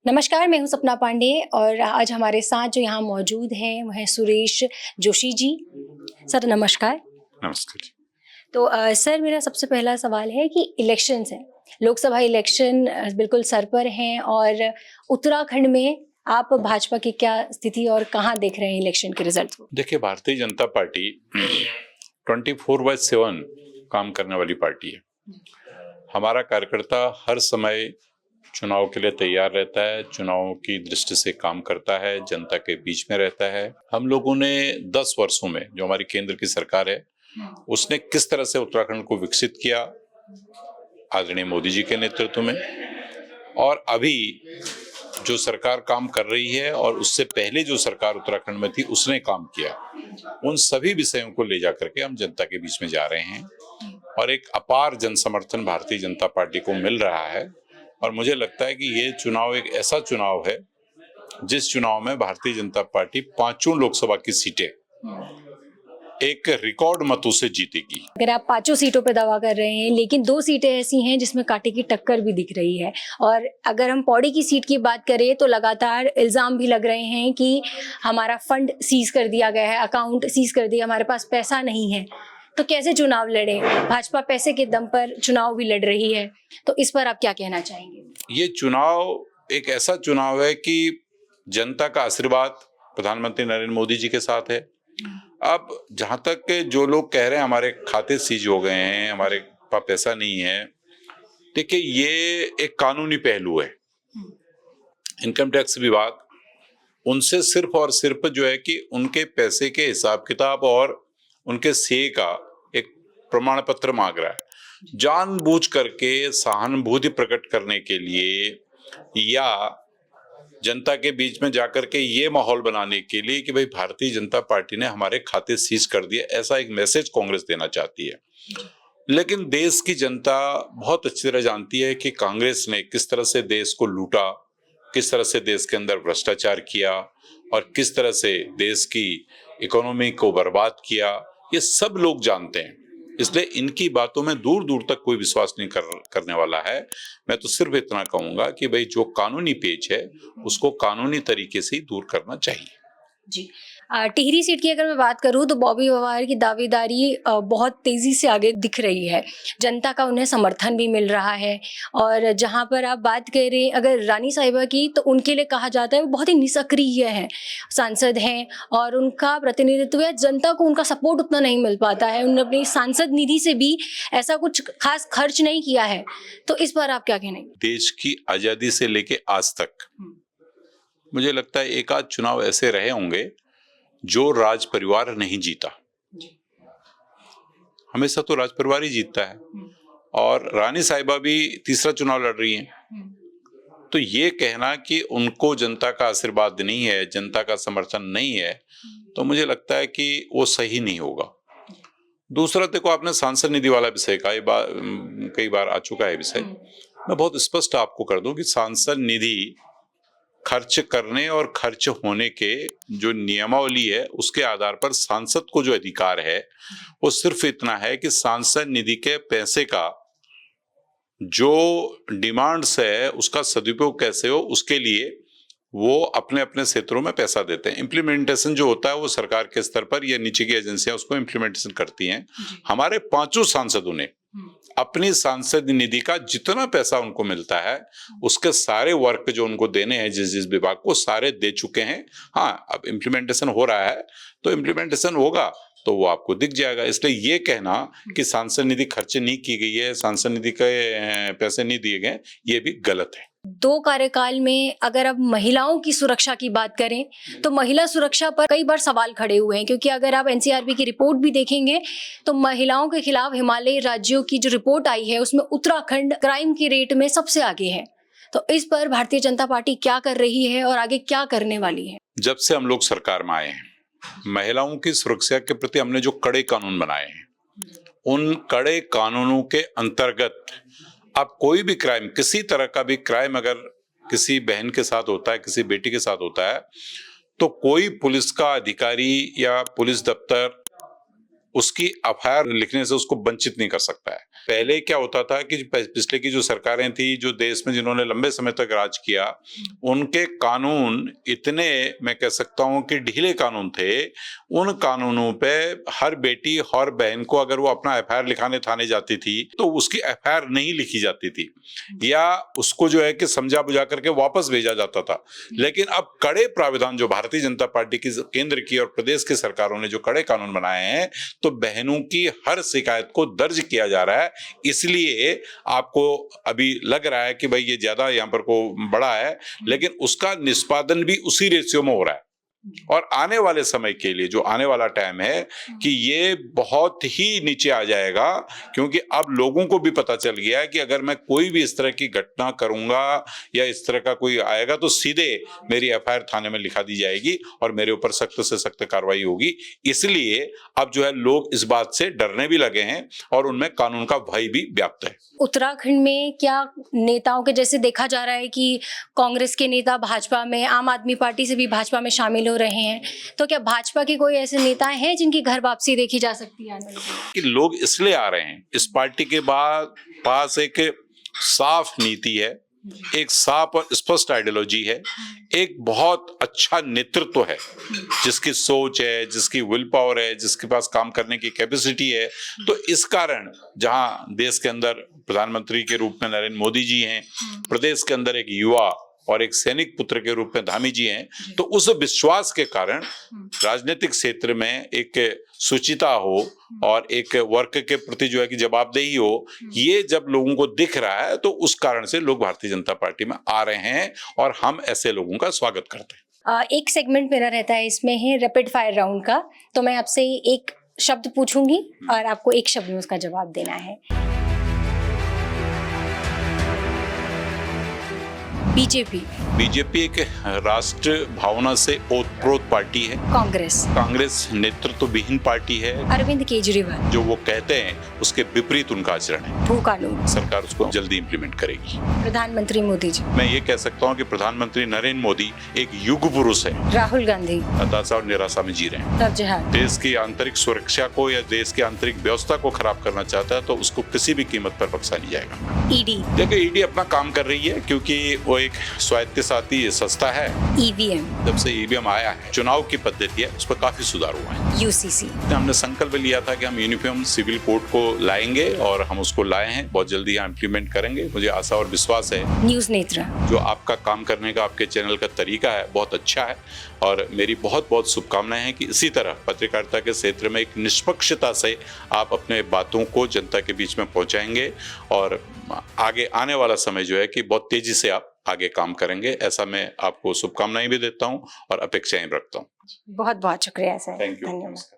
नमस्कार, मैं हूं सपना पांडे और आज हमारे साथ जो यहाँ मौजूद हैं वो हैं सुरेश जोशी जी। सर नमस्कार। नमस्कार जी। तो सर मेरा सबसे पहला सवाल है कि इलेक्शंस हैं, लोकसभा इलेक्शन बिल्कुल सर पर हैं और उत्तराखंड में आप भाजपा की क्या स्थिति और कहाँ देख रहे हैं इलेक्शन के रिजल्ट को? देखिए, भारतीय जनता पार्टी 24/7 काम करने वाली पार्टी है। हमारा कार्यकर्ता हर समय चुनाव के लिए तैयार रहता है, चुनावों की दृष्टि से काम करता है, जनता के बीच में रहता है। हम लोगों ने 10 वर्षों में जो हमारी केंद्र की सरकार है उसने किस तरह से उत्तराखंड को विकसित किया, आदरणीय मोदी जी के नेतृत्व में, और अभी जो सरकार काम कर रही है और उससे पहले जो सरकार उत्तराखंड में थी उसने काम किया, उन सभी विषयों को ले जाकर के हम जनता के बीच में जा रहे हैं और एक अपार जन समर्थन भारतीय जनता पार्टी को मिल रहा है। और मुझे लगता है कि ये चुनाव एक ऐसा चुनाव है जिस चुनाव में भारतीय जनता पार्टी 5 लोकसभा की सीटें एक रिकॉर्ड मतों से जीतेगी। अगर आप 5 सीटों पर दावा कर रहे हैं, लेकिन 2 सीटें ऐसी हैं जिसमें कांटे की टक्कर भी दिख रही है, और अगर हम पौड़ी की सीट की बात करें तो लगातार इल्जाम भी लग रहे हैं कि हमारा फंड सीज कर दिया गया है, अकाउंट सीज कर दिया, हमारे पास पैसा नहीं है, तो कैसे चुनाव लड़े? भाजपा पैसे के दम पर चुनाव भी लड़ रही है, तो इस पर आप क्या कहना चाहेंगे? ये चुनाव एक ऐसा चुनाव है कि जनता का आशीर्वाद प्रधानमंत्री नरेंद्र मोदी जी के साथ है। अब जहां तक के जो लोग कह रहे हैं हमारे खाते सीज हो गए हैं, हमारे पास पैसा नहीं है, देखिए ये एक कानूनी पहलू है। इनकम टैक्स विभाग उनसे सिर्फ और सिर्फ जो है कि उनके पैसे के हिसाब किताब और उनके सीए का एक प्रमाण पत्र मांग रहा है, जानबूझ करके सहानुभूति प्रकट करने के लिए या जनता के बीच में जाकर के ये माहौल बनाने के लिए कि भाई भारतीय जनता पार्टी ने हमारे खाते सीज कर दिए, ऐसा एक मैसेज कांग्रेस देना चाहती है। लेकिन देश की जनता बहुत अच्छी तरह जानती है कि कांग्रेस ने किस तरह से देश को लूटा, किस तरह से देश के अंदर भ्रष्टाचार किया और किस तरह से देश की इकोनॉमी को बर्बाद किया, ये सब लोग जानते हैं। इसलिए इनकी बातों में दूर दूर तक कोई विश्वास नहीं करने वाला है। मैं तो सिर्फ इतना कहूंगा कि भाई जो कानूनी पेच है उसको कानूनी तरीके से ही दूर करना चाहिए। जी। टिहरी सीट की अगर मैं बात करूं तो बॉबी वावर की दावेदारी बहुत तेजी से आगे दिख रही है, जनता का उन्हें समर्थन भी मिल रहा है। और जहां पर आप बात करें अगर रानी साहिबा की, तो उनके लिए कहा जाता है वो बहुत ही निष्क्रिय हैं, सांसद हैं और उनका प्रतिनिधित्व या जनता को उनका सपोर्ट उतना नहीं मिल पाता है। उन्होंने अपनी सांसद निधि से भी ऐसा कुछ खास खर्च नहीं किया है, तो इस पर आप क्या कहना? देश की आजादी से लेके आज तक मुझे लगता है एक आध चुनाव ऐसे रहे होंगे जो राज परिवार नहीं जीता। हमेशा तो राज परिवार ही जीतता है, और रानी साहिबा भी तीसरा चुनाव लड़ रही हैं। तो ये कहना कि उनको जनता का आशीर्वाद नहीं है, जनता का समर्थन नहीं है, तो मुझे लगता है कि वो सही नहीं होगा। दूसरा, देखो आपने सांसद निधि वाला विषय का कई बार आ चुका है विषय, मैं बहुत स्पष्ट आपको कर दूं कि सांसद निधि खर्च करने और खर्च होने के जो नियमावली है उसके आधार पर सांसद को जो अधिकार है वो सिर्फ इतना है कि सांसद निधि के पैसे का जो डिमांड्स है उसका सदुपयोग कैसे हो, उसके लिए वो अपने अपने क्षेत्रों में पैसा देते हैं। इम्प्लीमेंटेशन जो होता है वो सरकार के स्तर पर या नीचे की एजेंसियां उसको इम्प्लीमेंटेशन करती हैं। हमारे 5 सांसदों ने अपनी सांसद निधि का जितना पैसा उनको मिलता है उसके सारे वर्क जो उनको देने हैं जिस जिस विभाग को, सारे दे चुके हैं। हाँ, अब इम्प्लीमेंटेशन हो रहा है, तो इम्प्लीमेंटेशन होगा तो वो आपको दिख जाएगा। इसलिए ये कहना कि सांसद निधि खर्च नहीं की गई है, सांसद निधि के पैसे नहीं दिए गए, ये भी गलत है। 2 कार्यकाल में अगर अब महिलाओं की सुरक्षा की बात करें तो महिला सुरक्षा पर कई बार सवाल खड़े हुए हैं, क्योंकि अगर आप एनसीआरबी की रिपोर्ट भी देखेंगे तो महिलाओं के खिलाफ हिमालयी राज्यों की जो रिपोर्ट आई है उसमें उत्तराखंड क्राइम की रेट में सबसे आगे है। तो इस पर भारतीय जनता पार्टी क्या कर रही है और आगे क्या करने वाली है? जब से हम लोग सरकार में आए हैं, महिलाओं की सुरक्षा के प्रति हमने जो कड़े कानून बनाए हैं, उन कड़े कानूनों के अंतर्गत अब कोई भी क्राइम, किसी तरह का भी क्राइम अगर किसी बहन के साथ होता है, किसी बेटी के साथ होता है, तो कोई पुलिस का अधिकारी या पुलिस दफ्तर उसकी एफआईआर लिखने से उसको वंचित नहीं कर सकता है। पहले क्या होता था कि पिछले की जो सरकारें थी, जो देश में जिन्होंने लंबे समय तक राज किया, उनके कानून इतने, मैं कह सकता हूं कि ढीले कानून थे। उन कानूनों पे हर बेटी और बहन को अगर वो अपना एफआईआर लिखाने थाने जाती थी तो उसकी एफआईआर नहीं लिखी जाती थी, या उसको जो है कि समझा बुझा करके वापस भेजा जाता था। लेकिन अब कड़े प्राविधान जो भारतीय जनता पार्टी की केंद्र की और प्रदेश की सरकारों ने जो कड़े कानून बनाए हैं, तो बहनों की हर शिकायत को दर्ज किया जा रहा है। इसलिए आपको अभी लग रहा है कि भाई ये ज्यादा यहाँ पर को बड़ा है, लेकिन उसका निष्पादन भी उसी रेशियो में हो रहा है। और आने वाले समय के लिए जो आने वाला टाइम है कि ये बहुत ही नीचे आ जाएगा, क्योंकि अब लोगों को भी पता चल गया है कि अगर मैं कोई भी इस तरह की घटना करूंगा या इस तरह का कोई आएगा तो सीधे मेरी एफआईआर थाने में लिखा दी जाएगी और मेरे ऊपर सख्त से सख्त कार्रवाई होगी। इसलिए अब जो है लोग इस बात से डरने भी लगे हैं और उनमें कानून का भय भी व्याप्त है। उत्तराखंड में क्या नेताओं के, जैसे देखा जा रहा है कि कांग्रेस के नेता भाजपा में, आम आदमी पार्टी से भी भाजपा में शामिल हो रहे हैं, तो क्या भाजपा के कोई ऐसे नेता हैं जिनकी घर वापसी देखी जा सकती है? कि लोग इसलिए आ रहे हैं, इस पार्टी के बाद पास एक साफ नीति है, एक साफ और स्पष्ट आइडियोलॉजी है, एक बहुत अच्छा नेतृत्व है, जिसकी सोच है, जिसकी विल पावर है, जिसके पास काम करने की कैपेसिटी है। तो इस कारण जहां देश के अंदर प्रधानमंत्री के रूप में नरेंद्र मोदी जी हैं, प्रदेश के अंदर एक युवा और एक सैनिक पुत्र के रूप में धामी जी हैं, तो उस विश्वास के कारण राजनीतिक क्षेत्र में एक सुचिता हो और एक वर्क के प्रति जो है कि जवाबदेही हो, ये जब लोगों को दिख रहा है तो उस कारण से लोग भारतीय जनता पार्टी में आ रहे हैं और हम ऐसे लोगों का स्वागत करते हैं। एक सेगमेंट मेरा रहता है, इसमें है रैपिड फायर राउंड का। तो मैं आपसे एक शब्द पूछूंगी और आपको एक शब्द में उसका जवाब देना है। बीजेपी। बीजेपी एक राष्ट्र भावना से ओतप्रोत पार्टी है। कांग्रेस। कांग्रेस नेतृत्व विहीन पार्टी है। अरविंद केजरीवाल। जो वो कहते हैं उसके विपरीत उनका आचरण है। भू कानून। सरकार उसको जल्दी इंप्लीमेंट करेगी। प्रधानमंत्री मोदी जी। मैं ये कह सकता हूँ कि प्रधानमंत्री नरेंद्र मोदी एक युग पुरुष है। राहुल गांधी हताशा और निराशा में जी रहे हैं। नवजहार। देश की आंतरिक सुरक्षा को या देश की आंतरिक व्यवस्था को खराब करना चाहता है तो उसको किसी भी कीमत पर बख्शा नहीं जाएगा। ईडी। देखिए, ईडी अपना काम कर रही है क्योंकि वो एक स्वायत्त साथी संस्था है। ईवीएम। जब से ईवीएम आया है, चुनाव की पद्धति है, उस पर काफी सुधार हुआ है। यूसीसी। हमने संकल्प लिया था कि हम यूनिफॉर्म सिविल कोड को लाएंगे और हम उसको लाए हैं, बहुत जल्दी यहाँ इम्प्लीमेंट करेंगे। मुझे आशा और विश्वास है। न्यूज नेत्रा। जो आपका काम करने का आपके चैनल का तरीका है बहुत अच्छा है और मेरी बहुत बहुत शुभकामनाएं हैं कि इसी तरह पत्रकारिता के क्षेत्र में एक निष्पक्षता से आप अपने बातों को जनता के बीच में पहुंचाएंगे और आगे आने वाला समय जो है कि बहुत तेजी से आप आगे काम करेंगे। ऐसा मैं आपको शुभकामनाएं भी देता हूं और अपेक्षाएं रखता हूं। बहुत बहुत शुक्रिया सर। Thank you. धन्यवाद।